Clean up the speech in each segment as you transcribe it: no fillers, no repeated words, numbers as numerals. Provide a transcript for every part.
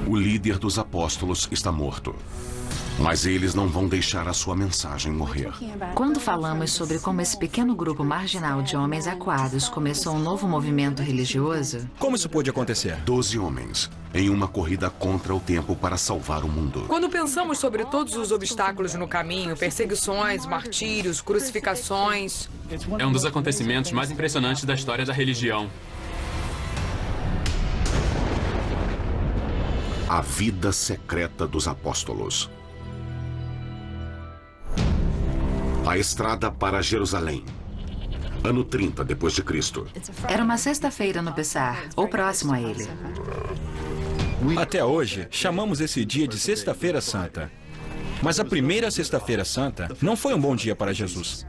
O líder dos apóstolos está morto. Mas eles não vão deixar a sua mensagem morrer. Quando falamos sobre como esse pequeno grupo marginal de homens acuados começou um novo movimento religioso... Como isso pôde acontecer? 12 homens, em uma corrida contra o tempo para salvar o mundo. Quando pensamos sobre todos os obstáculos no caminho, perseguições, martírios, crucificações... É um dos acontecimentos mais impressionantes da história da religião. A vida secreta dos apóstolos. A estrada para Jerusalém. Ano 30 depois de Cristo. Era uma sexta-feira no Pessar, ou próximo a ele. Até hoje, chamamos esse dia de Sexta-feira Santa. Mas a primeira Sexta-feira Santa não foi um bom dia para Jesus.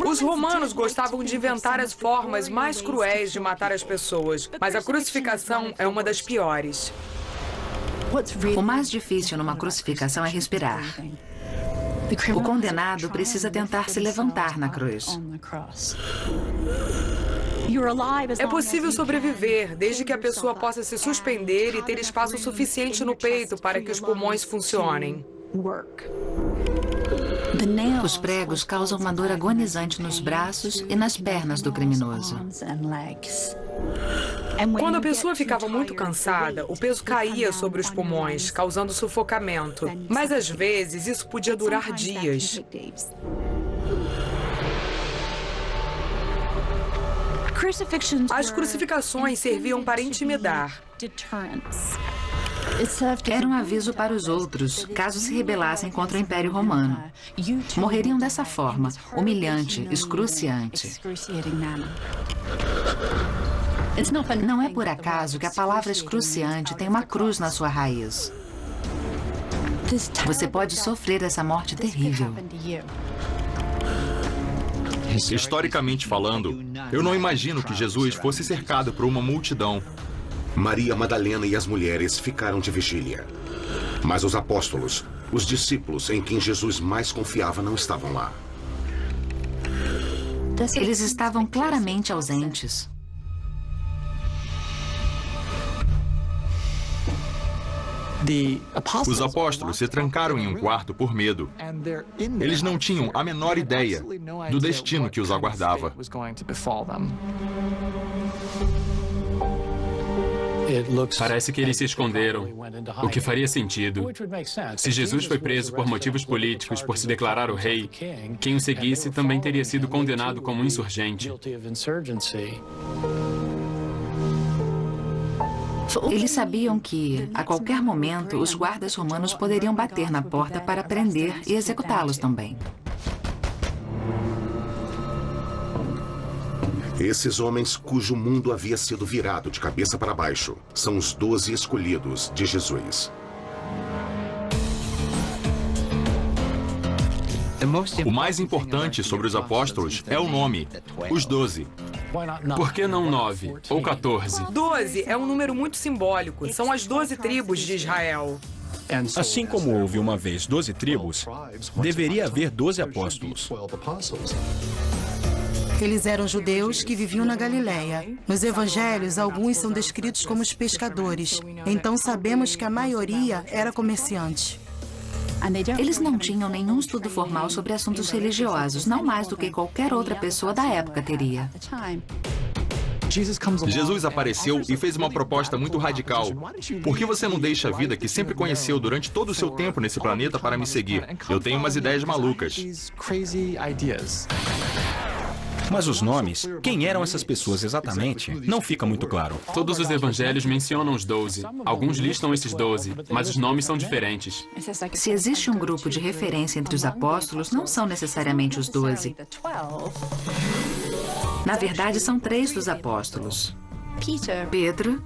Os romanos gostavam de inventar as formas mais cruéis de matar as pessoas, mas a crucificação é uma das piores. O mais difícil numa crucificação é respirar. O condenado precisa tentar se levantar na cruz. É possível sobreviver, desde que a pessoa possa se suspender e ter espaço suficiente no peito para que os pulmões funcionem. Os pregos causam uma dor agonizante nos braços e nas pernas do criminoso. Quando a pessoa ficava muito cansada, o peso caía sobre os pulmões, causando sufocamento. Mas às vezes isso podia durar dias. As crucificações serviam para intimidar. Era um aviso para os outros, caso se rebelassem contra o Império Romano. Morreriam dessa forma, humilhante, excruciante. Não é por acaso que a palavra excruciante tem uma cruz na sua raiz. Você pode sofrer essa morte terrível. Historicamente falando, eu não imagino que Jesus fosse cercado por uma multidão. Maria Madalena e as mulheres ficaram de vigília. Mas os apóstolos, os discípulos em quem Jesus mais confiava, não estavam lá. Eles estavam claramente ausentes. Os apóstolos se trancaram em um quarto por medo. Eles não tinham a menor ideia do destino que os aguardava. Parece que eles se esconderam, o que faria sentido. Se Jesus foi preso por motivos políticos por se declarar o rei, quem o seguisse também teria sido condenado como insurgente. Eles sabiam que, a qualquer momento, os guardas romanos poderiam bater na porta para prender e executá-los também. Esses homens cujo mundo havia sido virado de cabeça para baixo são os 12 escolhidos de Jesus. O mais importante sobre os apóstolos é o nome, os 12. Por que não 9 ou 14? 12 é um número muito simbólico. São as 12 tribos de Israel. Assim como houve uma vez 12 tribos, deveria haver 12 apóstolos. Eles eram judeus que viviam na Galileia. Nos evangelhos, alguns são descritos como os pescadores. Então sabemos que a maioria era comerciante. Eles não tinham nenhum estudo formal sobre assuntos religiosos, não mais do que qualquer outra pessoa da época teria. Jesus apareceu e fez uma proposta muito radical. Por que você não deixa a vida que sempre conheceu durante todo o seu tempo nesse planeta para me seguir? Eu tenho umas ideias malucas. Mas os nomes, quem eram essas pessoas exatamente, não fica muito claro. Todos os evangelhos mencionam os 12. Alguns listam esses 12, mas os nomes são diferentes. Se existe um grupo de referência entre os apóstolos, não são necessariamente os 12. Na verdade, são 3 dos apóstolos: Pedro,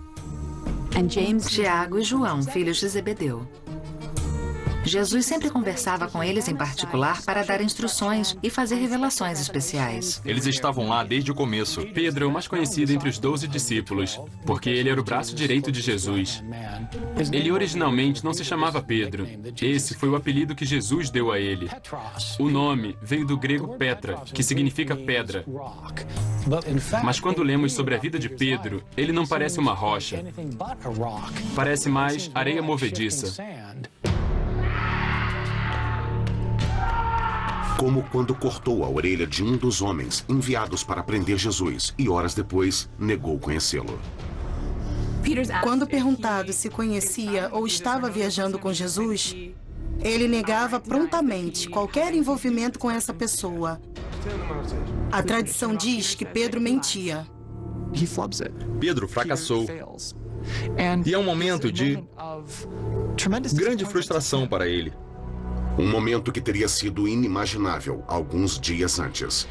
Tiago e João, filhos de Zebedeu. Jesus sempre conversava com eles em particular para dar instruções e fazer revelações especiais. Eles estavam lá desde o começo. Pedro é o mais conhecido entre os 12 discípulos, porque ele era o braço direito de Jesus. Ele originalmente não se chamava Pedro. Esse foi o apelido que Jesus deu a ele. O nome veio do grego Petra, que significa pedra. Mas quando lemos sobre a vida de Pedro, ele não parece uma rocha. Parece mais areia movediça. Como quando cortou a orelha de um dos homens enviados para prender Jesus e horas depois negou conhecê-lo. Quando perguntado se conhecia ou estava viajando com Jesus, ele negava prontamente qualquer envolvimento com essa pessoa. A tradição diz que Pedro mentia. Pedro fracassou. E é um momento de grande frustração para ele. Um momento que teria sido inimaginável alguns dias antes.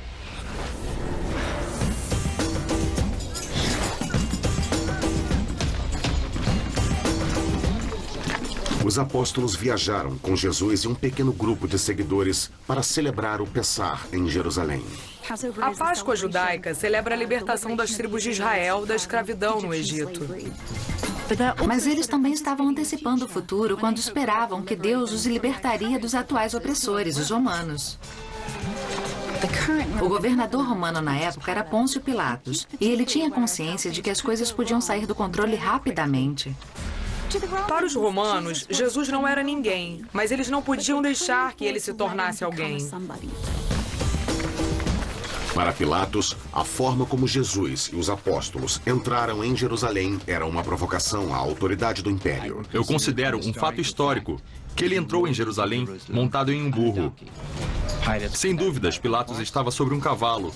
Os apóstolos viajaram com Jesus e um pequeno grupo de seguidores para celebrar o Pessah em Jerusalém. A Páscoa judaica celebra a libertação das tribos de Israel da escravidão no Egito. Mas eles também estavam antecipando o futuro quando esperavam que Deus os libertaria dos atuais opressores, os romanos. O governador romano na época era Pôncio Pilatos, e ele tinha consciência de que as coisas podiam sair do controle rapidamente. Para os romanos, Jesus não era ninguém, mas eles não podiam deixar que ele se tornasse alguém. Para Pilatos, a forma como Jesus e os apóstolos entraram em Jerusalém era uma provocação à autoridade do império. Eu considero um fato histórico que ele entrou em Jerusalém montado em um burro. Sem dúvidas, Pilatos estava sobre um cavalo.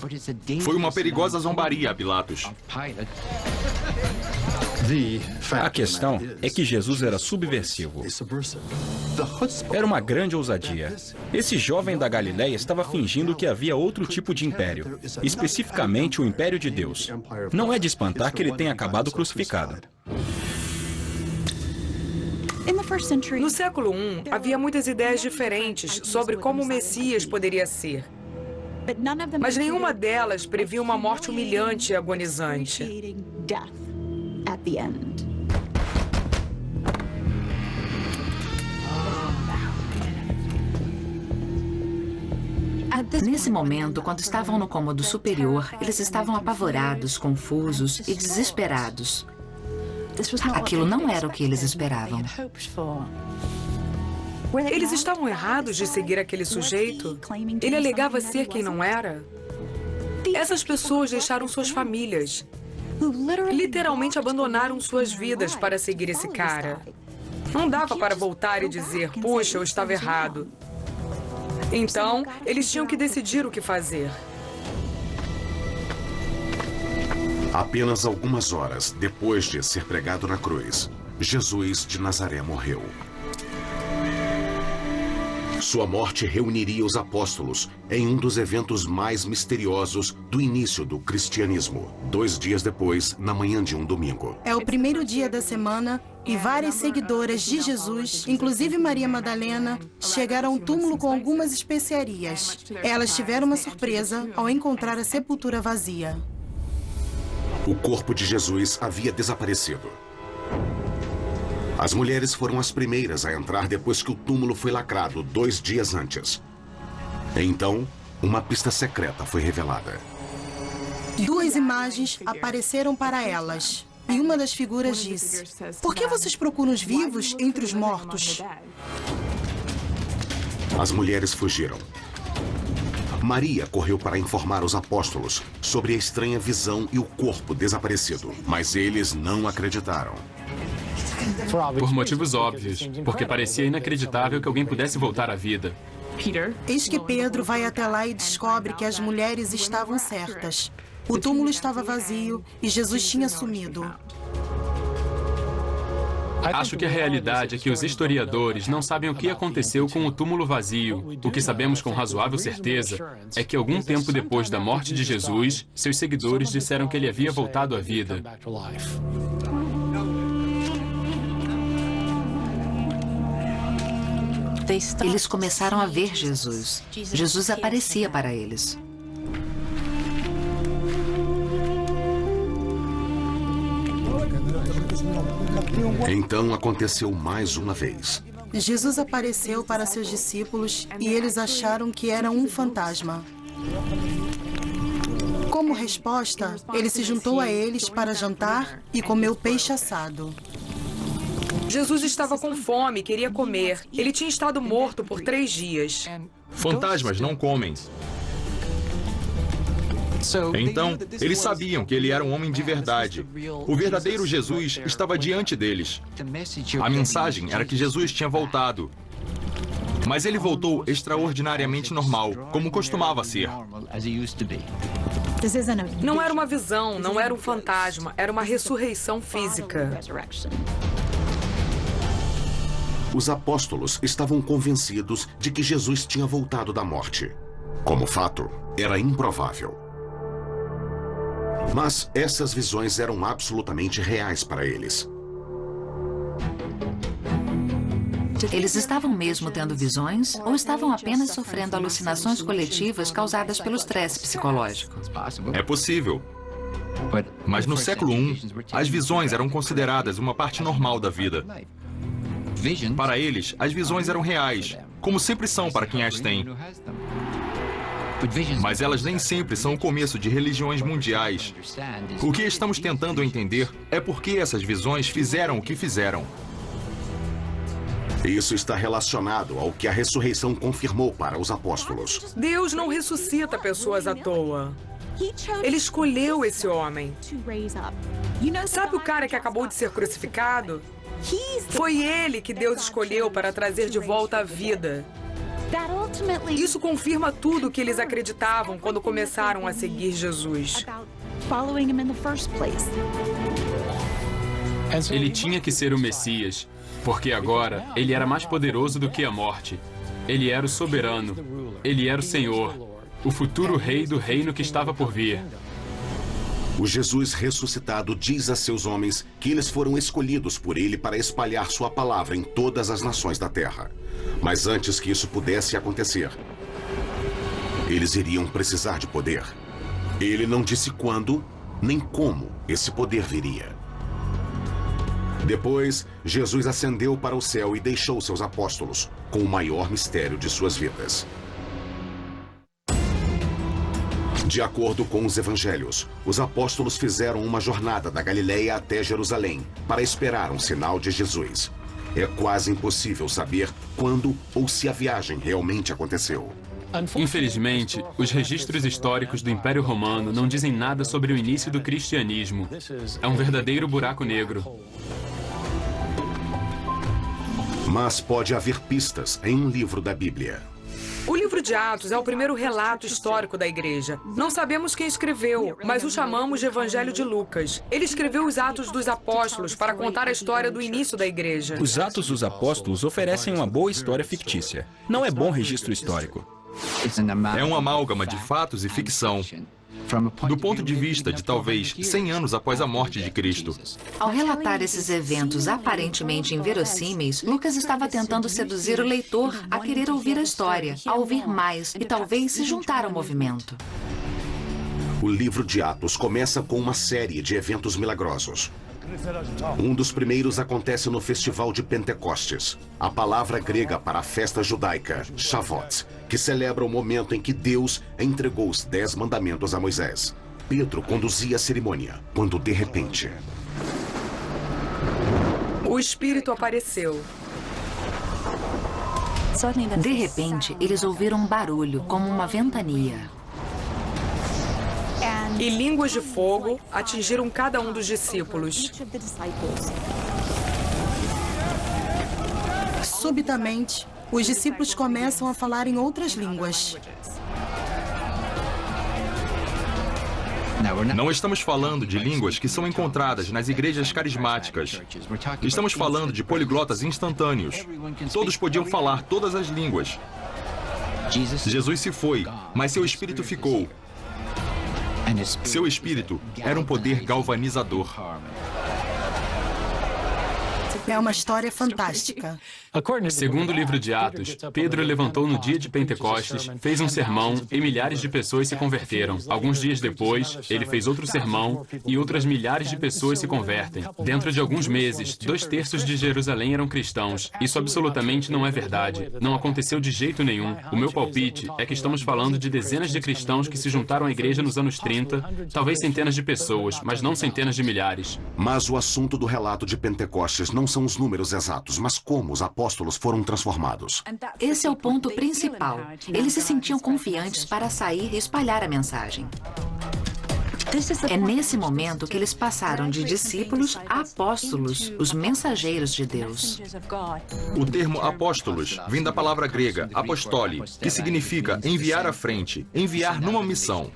Foi uma perigosa zombaria a Pilatos. A questão é que Jesus era subversivo. Era uma grande ousadia. Esse jovem da Galileia estava fingindo que havia outro tipo de império, especificamente o império de Deus. Não é de espantar que ele tenha acabado crucificado. No século I, havia muitas ideias diferentes sobre como o Messias poderia ser. Mas nenhuma delas previa uma morte humilhante e agonizante. Nesse momento, quando estavam no cômodo superior, eles estavam apavorados, confusos e desesperados. Aquilo não era o que eles esperavam. Eles estavam errados de seguir aquele sujeito? Ele alegava ser quem não era? Essas pessoas deixaram suas famílias. Literalmente abandonaram suas vidas para seguir esse cara. Não dava para voltar e dizer, puxa, eu estava errado. Então, eles tinham que decidir o que fazer. Apenas algumas horas depois de ser pregado na cruz, Jesus de Nazaré morreu. Sua morte reuniria os apóstolos em um dos eventos mais misteriosos do início do cristianismo. 2 dias depois, na manhã de um domingo. É o primeiro dia da semana e várias seguidoras de Jesus, inclusive Maria Madalena, chegaram ao túmulo com algumas especiarias. Elas tiveram uma surpresa ao encontrar a sepultura vazia. O corpo de Jesus havia desaparecido. As mulheres foram as primeiras a entrar depois que o túmulo foi lacrado 2 dias antes. Então, uma pista secreta foi revelada. 2 imagens apareceram para elas. E uma das figuras disse: "Por que vocês procuram os vivos entre os mortos?" As mulheres fugiram. Maria correu para informar os apóstolos sobre a estranha visão e o corpo desaparecido. Mas eles não acreditaram. Por motivos óbvios, porque parecia inacreditável que alguém pudesse voltar à vida. Eis que Pedro vai até lá e descobre que as mulheres estavam certas. O túmulo estava vazio e Jesus tinha sumido. Acho que a realidade é que os historiadores não sabem o que aconteceu com o túmulo vazio. O que sabemos com razoável certeza é que algum tempo depois da morte de Jesus, seus seguidores disseram que ele havia voltado à vida. Eles começaram a ver Jesus. Jesus aparecia para eles. Então aconteceu mais uma vez. Jesus apareceu para seus discípulos e eles acharam que era um fantasma. Como resposta, ele se juntou a eles para jantar e comeu peixe assado. Jesus estava com fome e queria comer. Ele tinha estado morto por 3 dias. Fantasmas não comem. Então, eles sabiam que ele era um homem de verdade. O verdadeiro Jesus estava diante deles. A mensagem era que Jesus tinha voltado. Mas ele voltou extraordinariamente normal, como costumava ser. Não era uma visão, não era um fantasma, era uma ressurreição física. Os apóstolos estavam convencidos de que Jesus tinha voltado da morte. Como fato, era improvável. Mas essas visões eram absolutamente reais para eles. Eles estavam mesmo tendo visões ou estavam apenas sofrendo alucinações coletivas causadas pelo estresse psicológico? É possível. Mas no século I, as visões eram consideradas uma parte normal da vida. Para eles, as visões eram reais, como sempre são para quem as tem. Mas elas nem sempre são o começo de religiões mundiais. O que estamos tentando entender é por que essas visões fizeram o que fizeram. Isso está relacionado ao que a ressurreição confirmou para os apóstolos. Deus não ressuscita pessoas à toa. Ele escolheu esse homem. Sabe o cara que acabou de ser crucificado? Foi ele que Deus escolheu para trazer de volta a vida. Isso confirma tudo o que eles acreditavam quando começaram a seguir Jesus. Ele tinha que ser o Messias, porque agora ele era mais poderoso do que a morte. Ele era o soberano, ele era o Senhor, o futuro rei do reino que estava por vir. O Jesus ressuscitado diz a seus homens que eles foram escolhidos por ele para espalhar sua palavra em todas as nações da terra. Mas antes que isso pudesse acontecer, eles iriam precisar de poder. Ele não disse quando, nem como esse poder viria. Depois, Jesus ascendeu para o céu e deixou seus apóstolos com o maior mistério de suas vidas. De acordo com os evangelhos, os apóstolos fizeram uma jornada da Galileia até Jerusalém para esperar um sinal de Jesus. É quase impossível saber quando ou se a viagem realmente aconteceu. Infelizmente, os registros históricos do Império Romano não dizem nada sobre o início do cristianismo. É um verdadeiro buraco negro. Mas pode haver pistas em um livro da Bíblia. O livro de Atos é o primeiro relato histórico da igreja. Não sabemos quem escreveu, mas o chamamos de Evangelho de Lucas. Ele escreveu os Atos dos Apóstolos para contar a história do início da igreja. Os Atos dos Apóstolos oferecem uma boa história fictícia. Não é bom registro histórico. É uma amálgama de fatos e ficção, do ponto de vista de talvez 100 anos após a morte de Cristo. Ao relatar esses eventos aparentemente inverossímeis, Lucas estava tentando seduzir o leitor a querer ouvir a história, a ouvir mais e talvez se juntar ao movimento. O livro de Atos começa com uma série de eventos milagrosos. Um dos primeiros acontece no Festival de Pentecostes, a palavra grega para a festa judaica, Shavuot, que celebra o momento em que Deus entregou os 10 mandamentos a Moisés. Pedro conduzia a cerimônia, quando de repente... O Espírito apareceu. De repente, eles ouviram um barulho, como uma ventania. E línguas de fogo atingiram cada um dos discípulos. Subitamente, os discípulos começam a falar em outras línguas. Não estamos falando de línguas que são encontradas nas igrejas carismáticas. Estamos falando de poliglotas instantâneos. Todos podiam falar todas as línguas. Jesus se foi, mas seu espírito ficou. Seu espírito era um poder galvanizador. É uma história fantástica. Segundo o livro de Atos, Pedro levantou no dia de Pentecostes, fez um sermão e milhares de pessoas se converteram. Alguns dias depois, ele fez outro sermão e outras milhares de pessoas se convertem. Dentro de alguns meses, 2/3 de Jerusalém eram cristãos. Isso absolutamente não é verdade. Não aconteceu de jeito nenhum. O meu palpite é que estamos falando de dezenas de cristãos que se juntaram à igreja nos anos 30, talvez centenas de pessoas, mas não centenas de milhares. Mas o assunto do relato de Pentecostes não são os números exatos, mas como os apóstolos foram transformados. Esse é o ponto principal. Eles se sentiam confiantes para sair e espalhar a mensagem. É nesse momento que eles passaram de discípulos a apóstolos, os mensageiros de Deus. O termo apóstolos vem da palavra grega apostoli, que significa enviar à frente, enviar numa missão.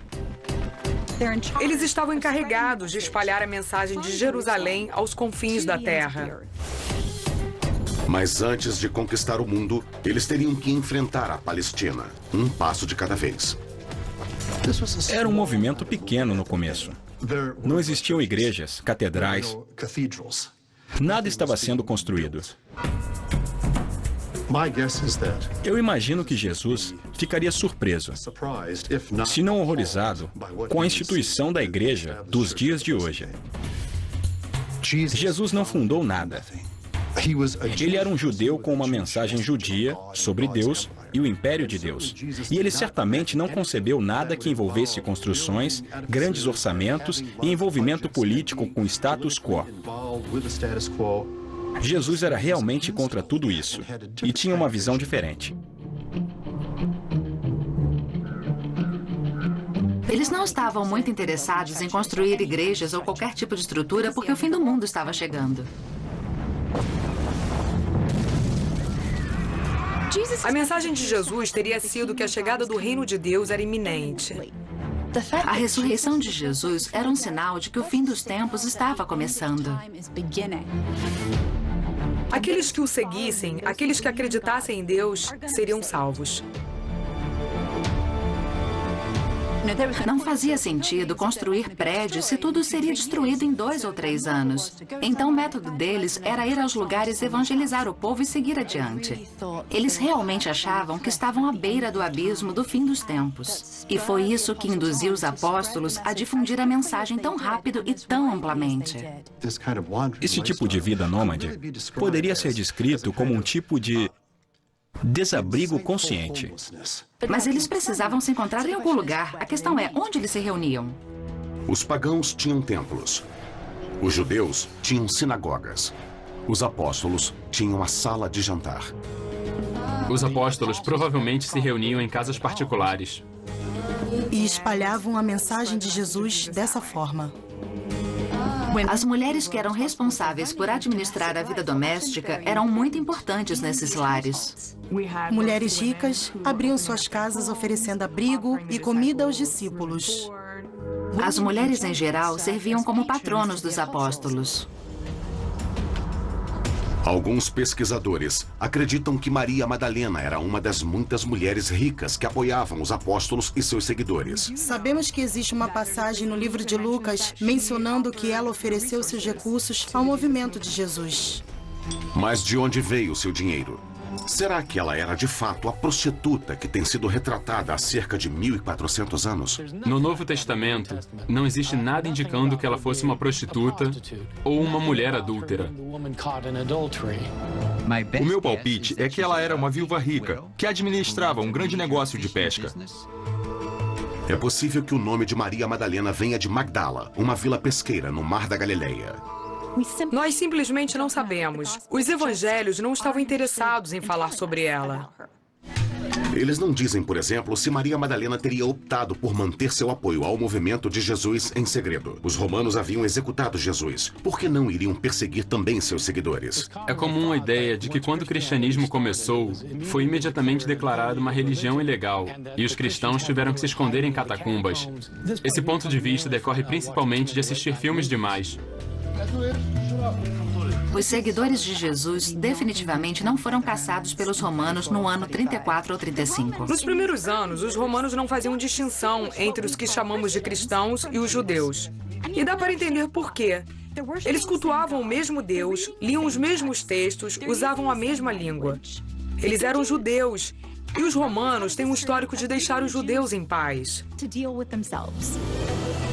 Eles estavam encarregados de espalhar a mensagem de Jerusalém aos confins da terra. Mas antes de conquistar o mundo, eles teriam que enfrentar a Palestina, um passo de cada vez. Era um movimento pequeno no começo. Não existiam igrejas, catedrais. Nada estava sendo construído. Eu imagino que Jesus ficaria surpreso, se não horrorizado, com a instituição da igreja dos dias de hoje. Jesus não fundou nada. Ele era um judeu com uma mensagem judia sobre Deus e o império de Deus. E ele certamente não concebeu nada que envolvesse construções, grandes orçamentos e envolvimento político com o status quo. Jesus era realmente contra tudo isso e tinha uma visão diferente. Eles não estavam muito interessados em construir igrejas ou qualquer tipo de estrutura porque o fim do mundo estava chegando. A mensagem de Jesus teria sido que a chegada do reino de Deus era iminente. A ressurreição de Jesus era um sinal de que o fim dos tempos estava começando. Aqueles que o seguissem, aqueles que acreditassem em Deus, seriam salvos. Não fazia sentido construir prédios se tudo seria destruído em 2 ou 3 anos. Então o método deles era ir aos lugares, evangelizar o povo e seguir adiante. Eles realmente achavam que estavam à beira do abismo do fim dos tempos. E foi isso que induziu os apóstolos a difundir a mensagem tão rápido e tão amplamente. Esse tipo de vida nômade poderia ser descrito como um tipo de desabrigo consciente. Mas eles precisavam se encontrar em algum lugar. A questão é, onde eles se reuniam? Os pagãos tinham templos. Os judeus tinham sinagogas. Os apóstolos tinham a sala de jantar. Os apóstolos provavelmente se reuniam em casas particulares. E espalhavam a mensagem de Jesus dessa forma. As mulheres que eram responsáveis por administrar a vida doméstica eram muito importantes nesses lares. Mulheres ricas abriam suas casas oferecendo abrigo e comida aos discípulos. As mulheres, em geral, serviam como patronos dos apóstolos. Alguns pesquisadores acreditam que Maria Madalena era uma das muitas mulheres ricas que apoiavam os apóstolos e seus seguidores. Sabemos que existe uma passagem no livro de Lucas mencionando que ela ofereceu seus recursos ao movimento de Jesus. Mas de onde veio seu dinheiro? Será que ela era de fato a prostituta que tem sido retratada há cerca de 1.400 anos? No Novo Testamento, não existe nada indicando que ela fosse uma prostituta ou uma mulher adúltera. O meu palpite é que ela era uma viúva rica, que administrava um grande negócio de pesca. É possível que o nome de Maria Madalena venha de Magdala, uma vila pesqueira no Mar da Galileia. Nós simplesmente não sabemos. Os evangelhos não estavam interessados em falar sobre ela. Eles não dizem, por exemplo, se Maria Madalena teria optado por manter seu apoio ao movimento de Jesus em segredo. Os romanos haviam executado Jesus. Por que não iriam perseguir também seus seguidores? É comum a ideia de que quando o cristianismo começou, foi imediatamente declarado uma religião ilegal e os cristãos tiveram que se esconder em catacumbas. Esse ponto de vista decorre principalmente de assistir filmes demais. Os seguidores de Jesus definitivamente não foram caçados pelos romanos no ano 34 ou 35. Nos primeiros anos, os romanos não faziam distinção entre os que chamamos de cristãos e os judeus. E dá para entender por quê. Eles cultuavam o mesmo Deus, liam os mesmos textos, usavam a mesma língua. Eles eram judeus. E os romanos têm um histórico de deixar os judeus em paz.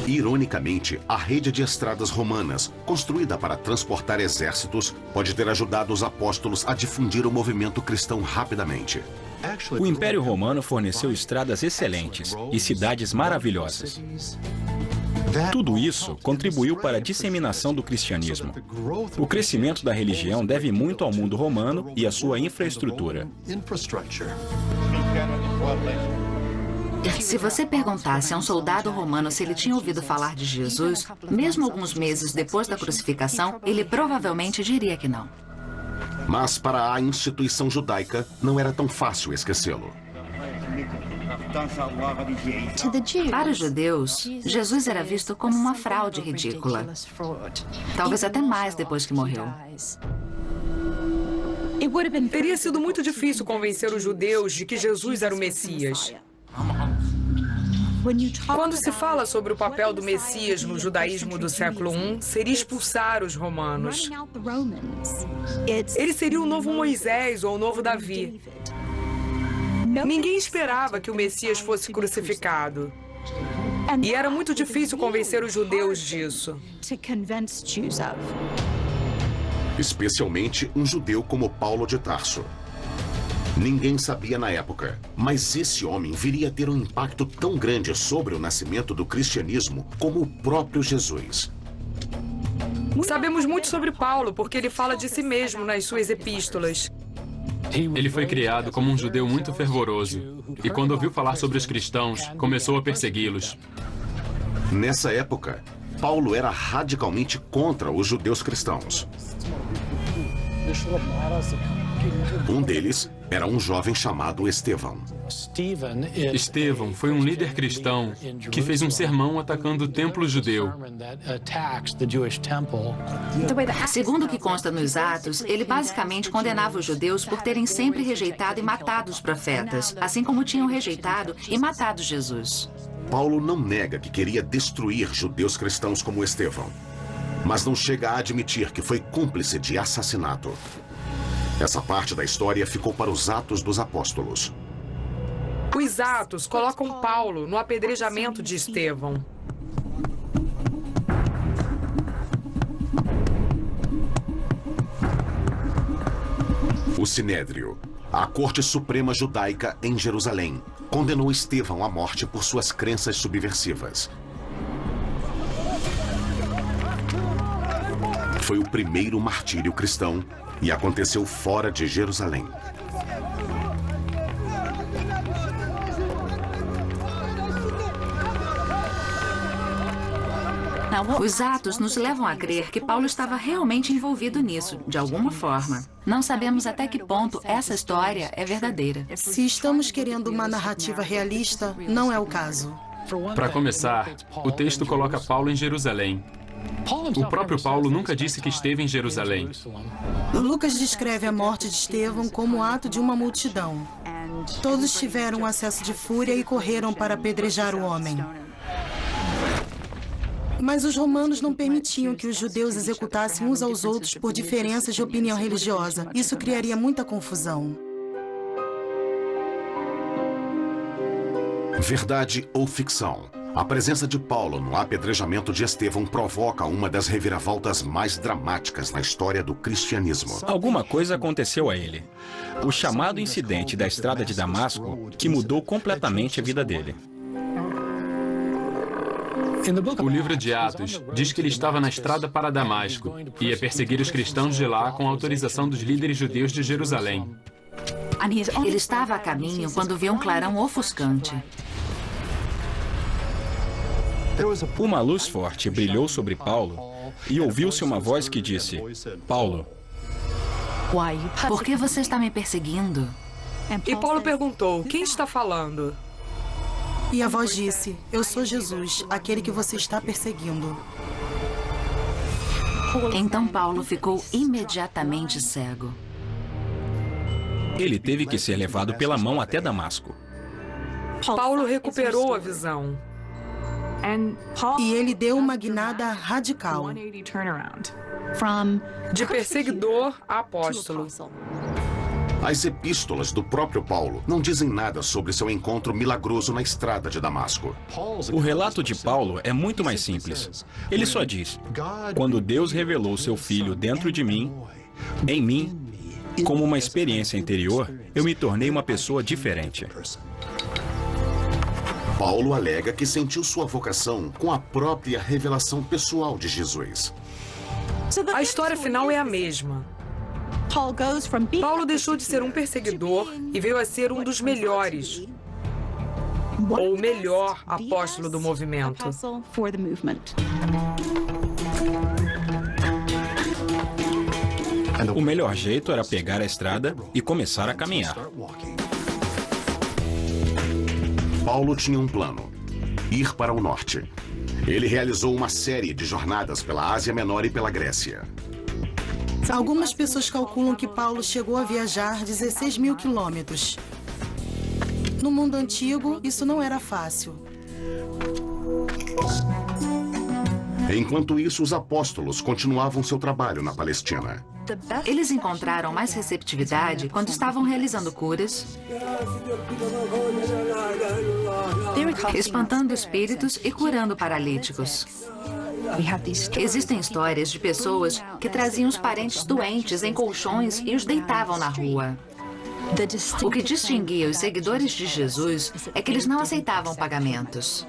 Ironicamente, a rede de estradas romanas, construída para transportar exércitos, pode ter ajudado os apóstolos a difundir o movimento cristão rapidamente. O Império Romano forneceu estradas excelentes e cidades maravilhosas. Tudo isso contribuiu para a disseminação do cristianismo. O crescimento da religião deve muito ao mundo romano e à sua infraestrutura. Se você perguntasse a um soldado romano se ele tinha ouvido falar de Jesus, mesmo alguns meses depois da crucificação, ele provavelmente diria que não. Mas para a instituição judaica, não era tão fácil esquecê-lo. Para os judeus, Jesus era visto como uma fraude ridícula. Talvez até mais depois que morreu. Teria sido muito difícil convencer os judeus de que Jesus era o Messias. Quando se fala sobre o papel do Messias no judaísmo do século I, seria expulsar os romanos. Ele seria o novo Moisés ou o novo Davi. Ninguém esperava que o Messias fosse crucificado. E era muito difícil convencer os judeus disso. Especialmente um judeu como Paulo de Tarso. Ninguém sabia na época, mas esse homem viria a ter um impacto tão grande sobre o nascimento do cristianismo como o próprio Jesus. Sabemos muito sobre Paulo porque ele fala de si mesmo nas suas epístolas. Ele foi criado como um judeu muito fervoroso e quando ouviu falar sobre os cristãos, começou a persegui-los. Nessa época, Paulo era radicalmente contra os judeus cristãos. Um deles era um jovem chamado Estevão. Estevão foi um líder cristão que fez um sermão atacando o templo judeu. Segundo o que consta nos Atos, ele basicamente condenava os judeus por terem sempre rejeitado e matado os profetas, assim como tinham rejeitado e matado Jesus. Paulo não nega que queria destruir judeus cristãos como Estevão, mas não chega a admitir que foi cúmplice de assassinato. Essa parte da história ficou para os Atos dos Apóstolos. Os Atos colocam Paulo no apedrejamento de Estevão. O Sinédrio, a Corte Suprema Judaica em Jerusalém, condenou Estevão à morte por suas crenças subversivas. Foi o primeiro martírio cristão e aconteceu fora de Jerusalém. Os Atos nos levam a crer que Paulo estava realmente envolvido nisso, de alguma forma. Não sabemos até que ponto essa história é verdadeira. Se estamos querendo uma narrativa realista, não é o caso. Para começar, o texto coloca Paulo em Jerusalém. O próprio Paulo nunca disse que esteve em Jerusalém. Lucas descreve a morte de Estevão como ato de uma multidão. Todos tiveram um acesso de fúria e correram para apedrejar o homem. Mas os romanos não permitiam que os judeus executassem uns aos outros por diferenças de opinião religiosa. Isso criaria muita confusão. Verdade ou ficção? A presença de Paulo no apedrejamento de Estevão provoca uma das reviravoltas mais dramáticas na história do cristianismo. Alguma coisa aconteceu a ele. O chamado incidente da estrada de Damasco, que mudou completamente a vida dele. O livro de Atos diz que ele estava na estrada para Damasco e ia perseguir os cristãos de lá com a autorização dos líderes judeus de Jerusalém. Ele estava a caminho quando viu um clarão ofuscante. Uma luz forte brilhou sobre Paulo e ouviu-se uma voz que disse: Paulo, por que você está me perseguindo? E Paulo perguntou, quem está falando? E a voz disse, eu sou Jesus, aquele que você está perseguindo. Então Paulo ficou imediatamente cego. Ele teve que ser levado pela mão até Damasco. Paulo recuperou a visão. E ele deu uma guinada radical. De perseguidor a apóstolo. As epístolas do próprio Paulo não dizem nada sobre seu encontro milagroso na estrada de Damasco. O relato de Paulo é muito mais simples. Ele só diz: quando Deus revelou seu Filho dentro de mim, em mim, como uma experiência interior, eu me tornei uma pessoa diferente. Paulo alega que sentiu sua vocação com a própria revelação pessoal de Jesus. A história final é a mesma. Paulo deixou de ser um perseguidor e veio a ser um dos melhores, ou o melhor apóstolo do movimento. O melhor jeito era pegar a estrada e começar a caminhar. Paulo tinha um plano: ir para o norte. Ele realizou uma série de jornadas pela Ásia Menor e pela Grécia. Algumas pessoas calculam que Paulo chegou a viajar 16 mil quilômetros. No mundo antigo, isso não era fácil. Enquanto isso, os apóstolos continuavam seu trabalho na Palestina. Eles encontraram mais receptividade quando estavam realizando curas, espantando espíritos e curando paralíticos. Existem histórias de pessoas que traziam os parentes doentes em colchões e os deitavam na rua. O que distinguia os seguidores de Jesus é que eles não aceitavam pagamentos.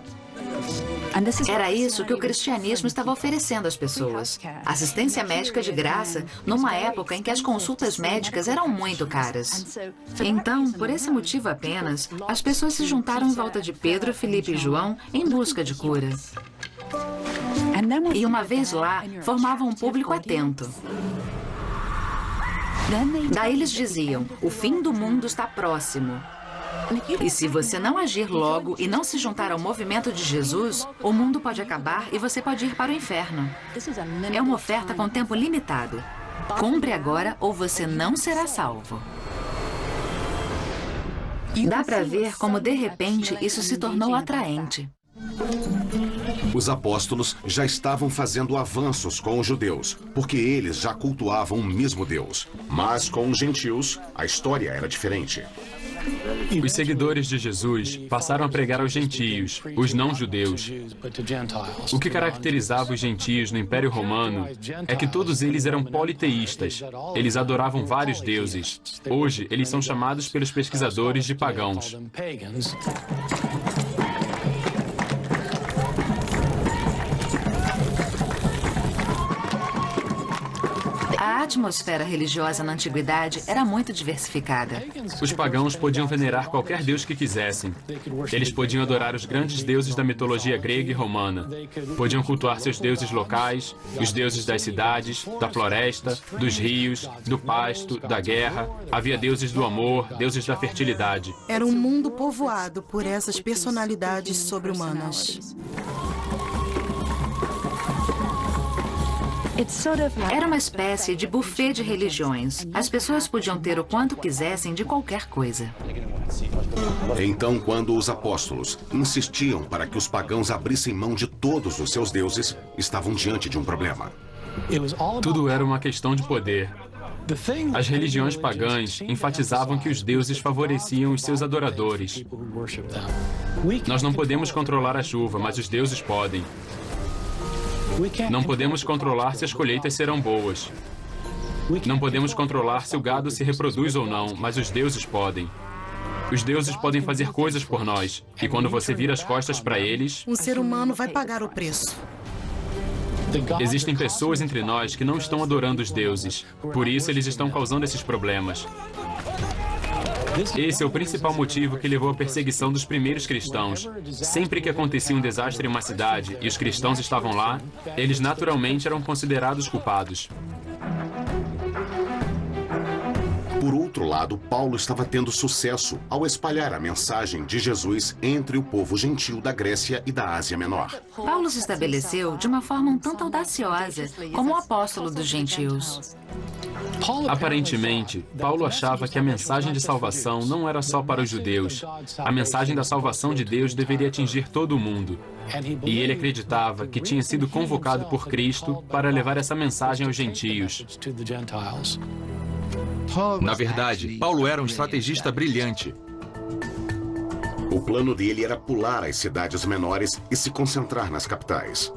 Era isso que o cristianismo estava oferecendo às pessoas. Assistência médica de graça, numa época em que as consultas médicas eram muito caras. Então, por esse motivo apenas, as pessoas se juntaram em volta de Pedro, Filipe e João em busca de cura. E uma vez lá, formavam um público atento. Daí eles diziam: o fim do mundo está próximo. E se você não agir logo e não se juntar ao movimento de Jesus, o mundo pode acabar e você pode ir para o inferno. É uma oferta com tempo limitado. Compre agora ou você não será salvo. Dá para ver como, de repente, isso se tornou atraente. Os apóstolos já estavam fazendo avanços com os judeus, porque eles já cultuavam o mesmo Deus. Mas com os gentios, a história era diferente. Os seguidores de Jesus passaram a pregar aos gentios, os não-judeus. O que caracterizava os gentios no Império Romano é que todos eles eram politeístas. Eles adoravam vários deuses. Hoje, eles são chamados pelos pesquisadores de pagãos. A atmosfera religiosa na antiguidade era muito diversificada. Os pagãos podiam venerar qualquer deus que quisessem. Eles podiam adorar os grandes deuses da mitologia grega e romana. Podiam cultuar seus deuses locais, os deuses das cidades, da floresta, dos rios, do pasto, da guerra. Havia deuses do amor, deuses da fertilidade. Era um mundo povoado por essas personalidades sobre-humanas. Era uma espécie de buffet de religiões. As pessoas podiam ter o quanto quisessem de qualquer coisa. Então, quando os apóstolos insistiam para que os pagãos abrissem mão de todos os seus deuses, estavam diante de um problema. Tudo era uma questão de poder. As religiões pagãs enfatizavam que os deuses favoreciam os seus adoradores. Nós não podemos controlar a chuva, mas os deuses podem. Não podemos controlar se as colheitas serão boas. Não podemos controlar se o gado se reproduz ou não, mas os deuses podem. Os deuses podem fazer coisas por nós. E quando você vira as costas para eles... Um ser humano vai pagar o preço. Existem pessoas entre nós que não estão adorando os deuses. Por isso, eles estão causando esses problemas. Esse é o principal motivo que levou à perseguição dos primeiros cristãos. Sempre que acontecia um desastre em uma cidade e os cristãos estavam lá, eles naturalmente eram considerados culpados. Por outro outro lado, Paulo estava tendo sucesso ao espalhar a mensagem de Jesus entre o povo gentil da Grécia e da Ásia Menor. Paulo se estabeleceu de uma forma um tanto audaciosa como o apóstolo dos gentios. Aparentemente, Paulo achava que a mensagem de salvação não era só para os judeus. A mensagem da salvação de Deus deveria atingir todo o mundo. E ele acreditava que tinha sido convocado por Cristo para levar essa mensagem aos gentios. Na verdade, Paulo era um estrategista brilhante. O plano dele era pular as cidades menores e se concentrar nas capitais.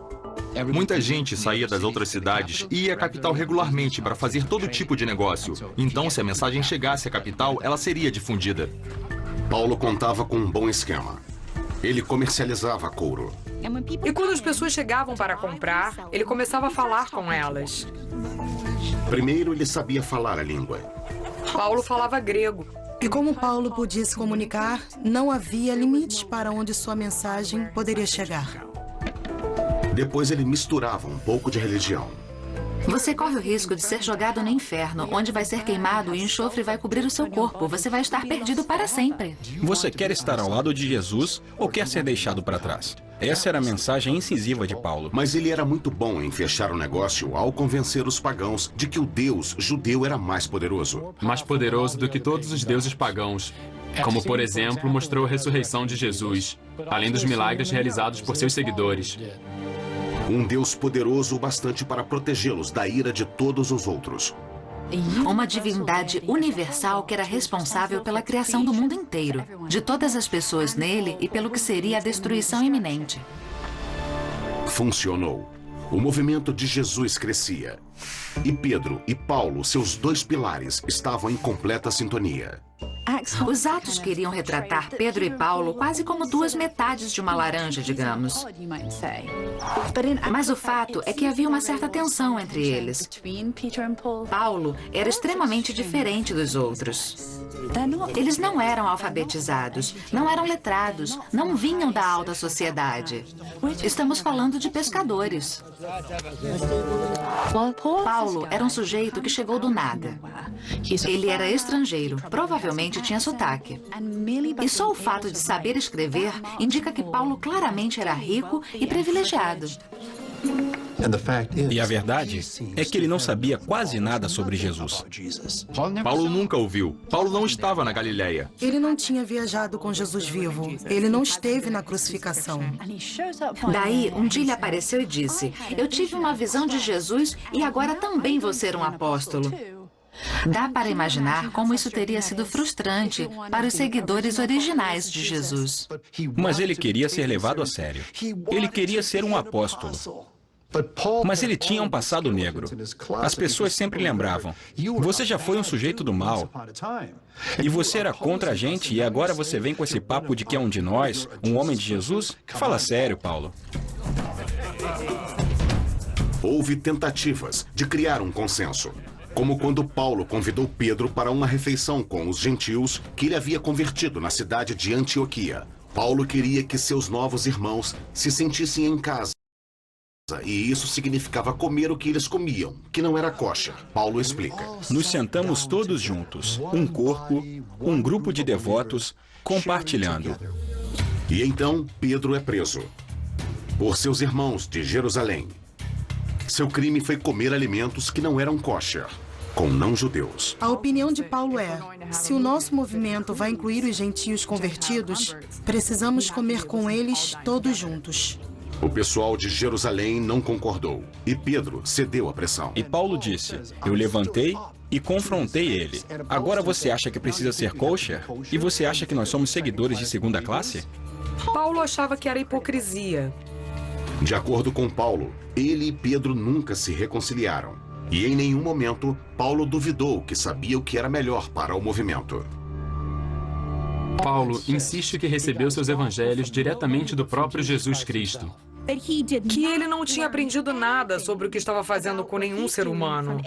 Muita gente saía das outras cidades e ia à capital regularmente para fazer todo tipo de negócio. Então, se a mensagem chegasse à capital, ela seria difundida. Paulo contava com um bom esquema. Ele comercializava couro. E quando as pessoas chegavam para comprar, ele começava a falar com elas. Primeiro, ele sabia falar a língua. Paulo falava grego. E como Paulo podia se comunicar, não havia limites para onde sua mensagem poderia chegar. Depois ele misturava um pouco de religião. Você corre o risco de ser jogado no inferno, onde vai ser queimado e o enxofre vai cobrir o seu corpo. Você vai estar perdido para sempre. Você quer estar ao lado de Jesus ou quer ser deixado para trás? Essa era a mensagem incisiva de Paulo. Mas ele era muito bom em fechar o negócio ao convencer os pagãos de que o Deus judeu era mais poderoso. Mais poderoso do que todos os deuses pagãos. Como, por exemplo, mostrou a ressurreição de Jesus, além dos milagres realizados por seus seguidores. Um Deus poderoso o bastante para protegê-los da ira de todos os outros. Uma divindade universal que era responsável pela criação do mundo inteiro, de todas as pessoas nele e pelo que seria a destruição iminente. Funcionou. O movimento de Jesus crescia. E Pedro e Paulo, seus dois pilares, estavam em completa sintonia. Os Atos queriam retratar Pedro e Paulo quase como duas metades de uma laranja, digamos. Mas o fato é que havia uma certa tensão entre eles. Paulo era extremamente diferente dos outros. Eles não eram alfabetizados, não eram letrados, não vinham da alta sociedade. Estamos falando de pescadores. Paulo era um sujeito que chegou do nada. Ele era estrangeiro, provavelmente tinha sotaque. E só o fato de saber escrever indica que Paulo claramente era rico e privilegiado. E a verdade é que ele não sabia quase nada sobre Jesus. Paulo nunca ouviu. Paulo não estava na Galileia. Ele não tinha viajado com Jesus vivo. Ele não esteve na crucificação. Daí, um dia ele apareceu e disse: "Eu tive uma visão de Jesus e agora também vou ser um apóstolo." Dá para imaginar como isso teria sido frustrante para os seguidores originais de Jesus. Mas ele queria ser levado a sério. Ele queria ser um apóstolo. Mas ele tinha um passado negro. As pessoas sempre lembravam: você já foi um sujeito do mal. E você era contra a gente e agora você vem com esse papo de que é um de nós, um homem de Jesus? Fala sério, Paulo. Houve tentativas de criar um consenso. Como quando Paulo convidou Pedro para uma refeição com os gentios que ele havia convertido na cidade de Antioquia. Paulo queria que seus novos irmãos se sentissem em casa. E isso significava comer o que eles comiam, que não era kosher. Paulo explica. Nos sentamos todos juntos, um corpo, um grupo de devotos, compartilhando. E então Pedro é preso por seus irmãos de Jerusalém. Seu crime foi comer alimentos que não eram kosher, com não-judeus. A opinião de Paulo é: se o nosso movimento vai incluir os gentios convertidos, precisamos comer com eles todos juntos. O pessoal de Jerusalém não concordou e Pedro cedeu à pressão. E Paulo disse: eu levantei e confrontei ele. Agora você acha que precisa ser kosher? E você acha que nós somos seguidores de segunda classe? Paulo achava que era hipocrisia. De acordo com Paulo, ele e Pedro nunca se reconciliaram. E em nenhum momento, Paulo duvidou que sabia o que era melhor para o movimento. Paulo insiste que recebeu seus evangelhos diretamente do próprio Jesus Cristo. Que ele não tinha aprendido nada sobre o que estava fazendo com nenhum ser humano.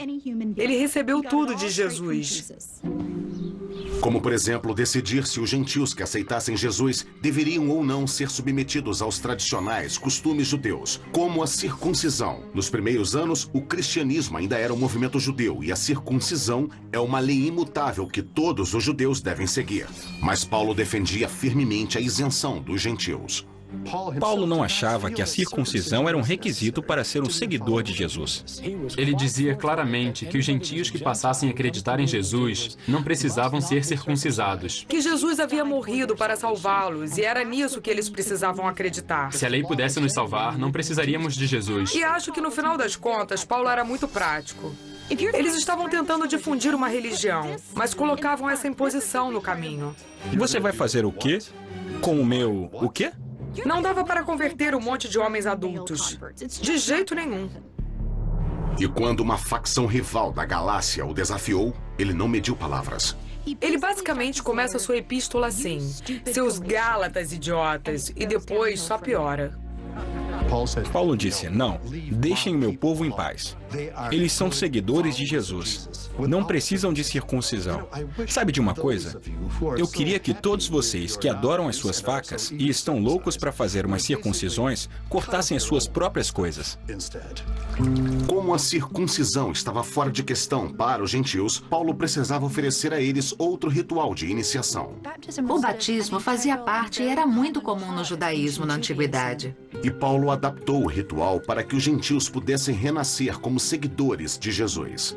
Ele recebeu tudo de Jesus. Como, por exemplo, decidir se os gentios que aceitassem Jesus deveriam ou não ser submetidos aos tradicionais costumes judeus, como a circuncisão. Nos primeiros anos, o cristianismo ainda era um movimento judeu e a circuncisão é uma lei imutável que todos os judeus devem seguir. Mas Paulo defendia firmemente a isenção dos gentios. Paulo não achava que a circuncisão era um requisito para ser um seguidor de Jesus. Ele dizia claramente que os gentios que passassem a acreditar em Jesus não precisavam ser circuncisados. Que Jesus havia morrido para salvá-los e era nisso que eles precisavam acreditar. Se a lei pudesse nos salvar, não precisaríamos de Jesus. E acho que no final das contas, Paulo era muito prático. Eles estavam tentando difundir uma religião, mas colocavam essa imposição no caminho. Você vai fazer o quê? Com o meu... o quê? Não dava para converter um monte de homens adultos. De jeito nenhum. E quando uma facção rival da Galácia o desafiou, ele não mediu palavras. Ele basicamente começa sua epístola assim: seus Gálatas idiotas, e depois só piora. Paulo disse, não, deixem o meu povo em paz. Eles são seguidores de Jesus. Não precisam de circuncisão. Sabe de uma coisa? Eu queria que todos vocês que adoram as suas facas e estão loucos para fazer umas circuncisões, cortassem as suas próprias coisas. Como a circuncisão estava fora de questão para os gentios, Paulo precisava oferecer a eles outro ritual de iniciação. O batismo fazia parte e era muito comum no judaísmo na antiguidade. E Paulo adaptou o ritual para que os gentios pudessem renascer como seguidores de Jesus.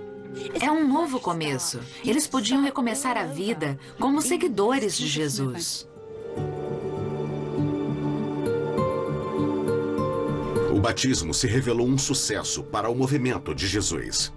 É um novo começo. Eles podiam recomeçar a vida como seguidores de Jesus. O batismo se revelou um sucesso para o movimento de Jesus.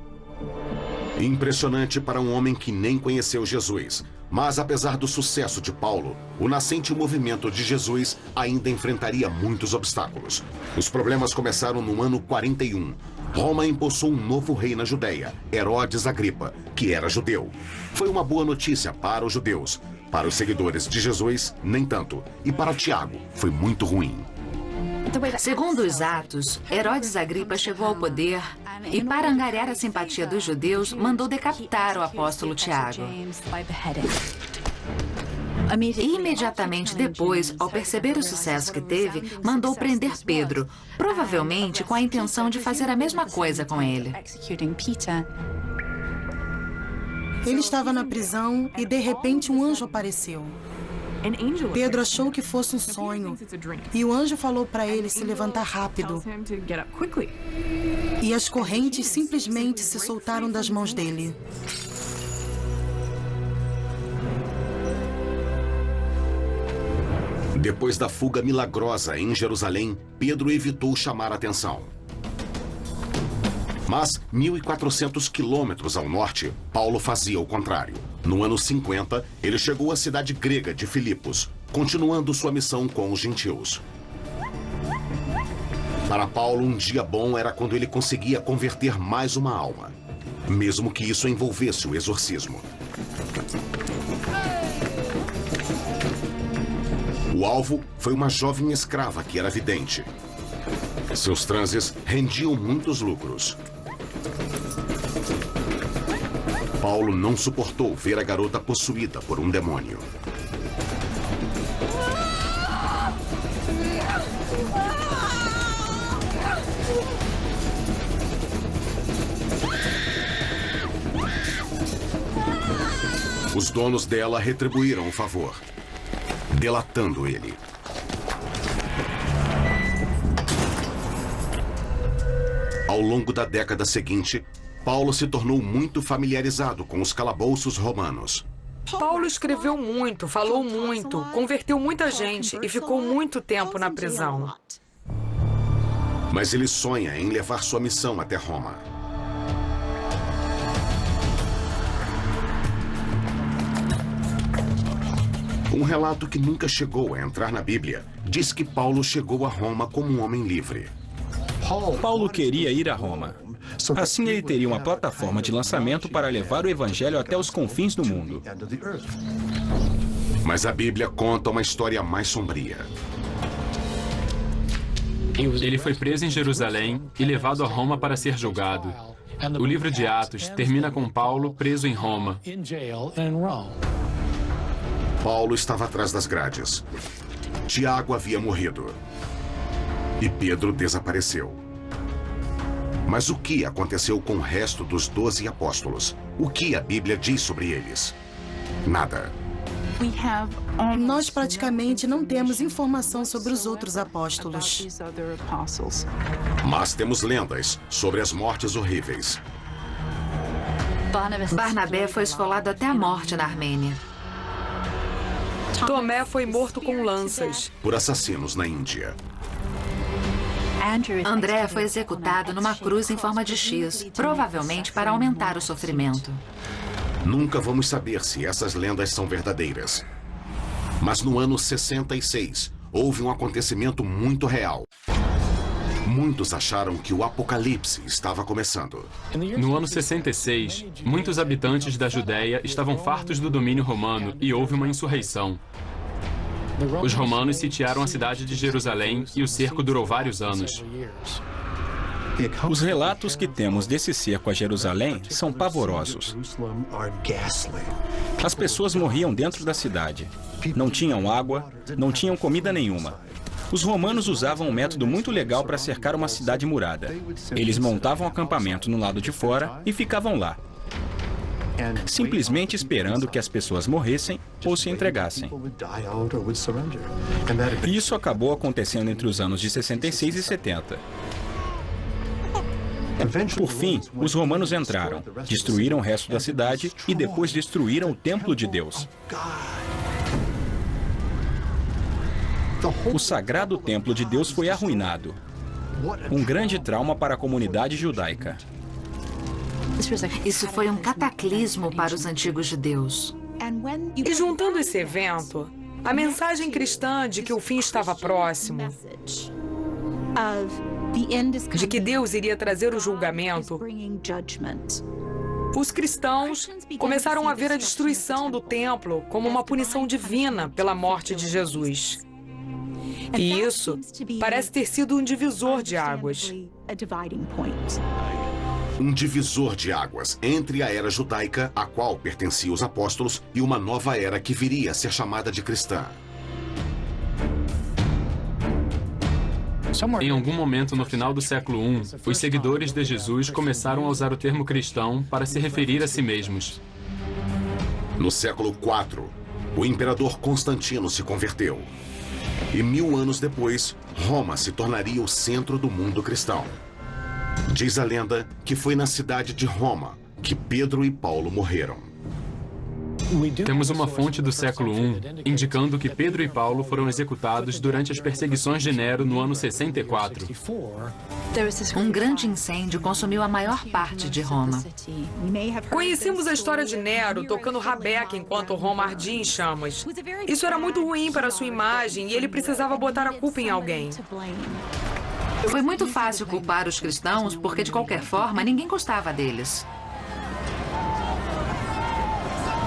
Impressionante para um homem que nem conheceu Jesus. Mas apesar do sucesso de Paulo, o nascente movimento de Jesus ainda enfrentaria muitos obstáculos. Os problemas começaram no ano 41. Roma empossou um novo rei na Judéia, Herodes Agripa, que era judeu. Foi uma boa notícia para os judeus. Para os seguidores de Jesus, nem tanto. E para Tiago, foi muito ruim. Segundo os Atos, Herodes Agripa chegou ao poder e, para angariar a simpatia dos judeus, mandou decapitar o apóstolo Tiago. E imediatamente depois, ao perceber o sucesso que teve, mandou prender Pedro, provavelmente com a intenção de fazer a mesma coisa com ele. Ele estava na prisão e, de repente, um anjo apareceu. Pedro achou que fosse um sonho e o anjo falou para ele se levantar rápido. E as correntes simplesmente se soltaram das mãos dele. Depois da fuga milagrosa em Jerusalém, Pedro evitou chamar a atenção. Mas, 1.400 quilômetros ao norte, Paulo fazia o contrário. No ano 50, ele chegou à cidade grega de Filipos, continuando sua missão com os gentios. Para Paulo, um dia bom era quando ele conseguia converter mais uma alma, mesmo que isso envolvesse o exorcismo. O alvo foi uma jovem escrava que era vidente. Seus transes rendiam muitos lucros. Paulo não suportou ver a garota possuída por um demônio. Os donos dela retribuíram o favor, delatando ele. Ao longo da década seguinte, Paulo se tornou muito familiarizado com os calabouços romanos. Paulo escreveu muito, falou muito, converteu muita gente e ficou muito tempo na prisão. Mas ele sonha em levar sua missão até Roma. Um relato que nunca chegou a entrar na Bíblia diz que Paulo chegou a Roma como um homem livre. Paulo queria ir a Roma. Assim ele teria uma plataforma de lançamento para levar o evangelho até os confins do mundo. Mas a Bíblia conta uma história mais sombria. Ele foi preso em Jerusalém e levado a Roma para ser julgado. O livro de Atos termina com Paulo preso em Roma. Paulo estava atrás das grades. Tiago havia morrido. E Pedro desapareceu. Mas o que aconteceu com o resto dos 12 apóstolos? O que a Bíblia diz sobre eles? Nada. Nós praticamente não temos informação sobre os outros apóstolos. Mas temos lendas sobre as mortes horríveis. Barnabé foi esfolado até a morte na Armênia. Tomé foi morto com lanças. Por assassinos na Índia. André foi executado numa cruz em forma de X, provavelmente para aumentar o sofrimento. Nunca vamos saber se essas lendas são verdadeiras. Mas no ano 66, houve um acontecimento muito real. Muitos acharam que o apocalipse estava começando. No ano 66, muitos habitantes da Judéia estavam fartos do domínio romano e houve uma insurreição. Os romanos sitiaram a cidade de Jerusalém e o cerco durou vários anos. Os relatos que temos desse cerco a Jerusalém são pavorosos. As pessoas morriam dentro da cidade. Não tinham água, não tinham comida nenhuma. Os romanos usavam um método muito legal para cercar uma cidade murada. Eles montavam acampamento no lado de fora e ficavam lá, simplesmente esperando que as pessoas morressem ou se entregassem. Isso acabou acontecendo entre os anos de 66 e 70. Por fim, os romanos entraram, destruíram o resto da cidade e depois destruíram o templo de Deus. O sagrado templo de Deus foi arruinado. Um grande trauma para a comunidade judaica. Isso foi um cataclismo para os antigos judeus. E juntando esse evento, a mensagem cristã de que o fim estava próximo, de que Deus iria trazer o julgamento, os cristãos começaram a ver a destruição do templo como uma punição divina pela morte de Jesus. E isso parece ter sido um divisor de águas. Um divisor de águas entre a era judaica, a qual pertenciam os apóstolos, e uma nova era que viria a ser chamada de cristã. Em algum momento no final do século I, os seguidores de Jesus começaram a usar o termo cristão para se referir a si mesmos. No século IV, o imperador Constantino se converteu. E 1000 anos depois, Roma se tornaria o centro do mundo cristão. Diz a lenda que foi na cidade de Roma que Pedro e Paulo morreram. Temos uma fonte do século I indicando que Pedro e Paulo foram executados durante as perseguições de Nero no ano 64. Um grande incêndio consumiu a maior parte de Roma. Conhecemos a história de Nero tocando rabeca enquanto Roma ardia em chamas. Isso era muito ruim para sua imagem e ele precisava botar a culpa em alguém. Foi muito fácil culpar os cristãos porque, de qualquer forma, ninguém gostava deles.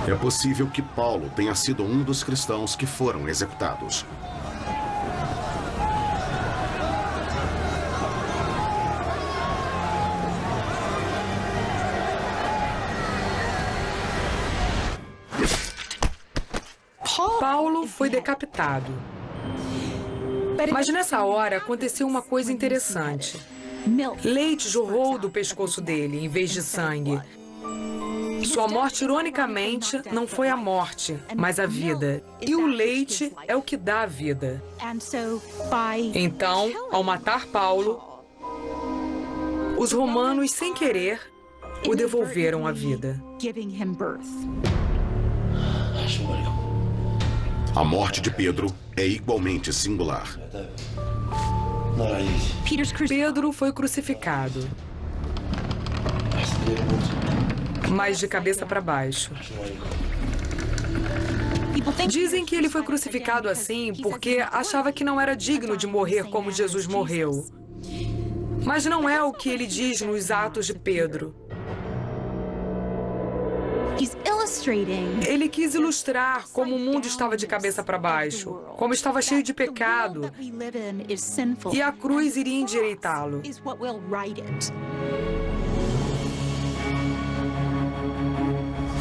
É possível que Paulo tenha sido um dos cristãos que foram executados. Paulo foi decapitado. Mas nessa hora aconteceu uma coisa interessante. Leite jorrou do pescoço dele em vez de sangue. Sua morte, ironicamente, não foi a morte, mas a vida. E o leite é o que dá a vida. Então, ao matar Paulo, os romanos, sem querer, o devolveram à vida. A morte de Pedro é igualmente singular. Pedro foi crucificado, mas de cabeça para baixo. Dizem que ele foi crucificado assim porque achava que não era digno de morrer como Jesus morreu. Mas não é o que ele diz nos Atos de Pedro. Ele quis ilustrar como o mundo estava de cabeça para baixo, como estava cheio de pecado, e a cruz iria endireitá-lo.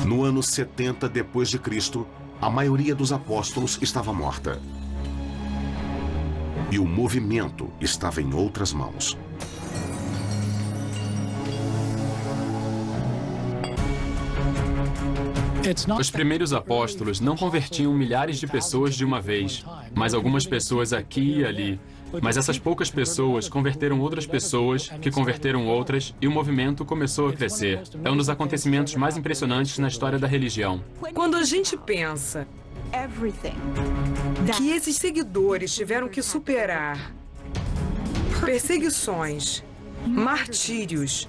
No ano 70 depois de Cristo, a maioria dos apóstolos estava morta. E o movimento estava em outras mãos. Os primeiros apóstolos não convertiam milhares de pessoas de uma vez, mas algumas pessoas aqui e ali. Mas essas poucas pessoas converteram outras pessoas, que converteram outras, e o movimento começou a crescer. É um dos acontecimentos mais impressionantes na história da religião. Quando a gente pensa que esses seguidores tiveram que superar perseguições, martírios,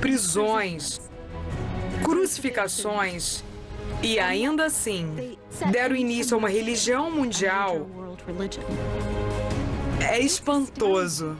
prisões, crucificações, e ainda assim deram início a uma religião mundial, é espantoso.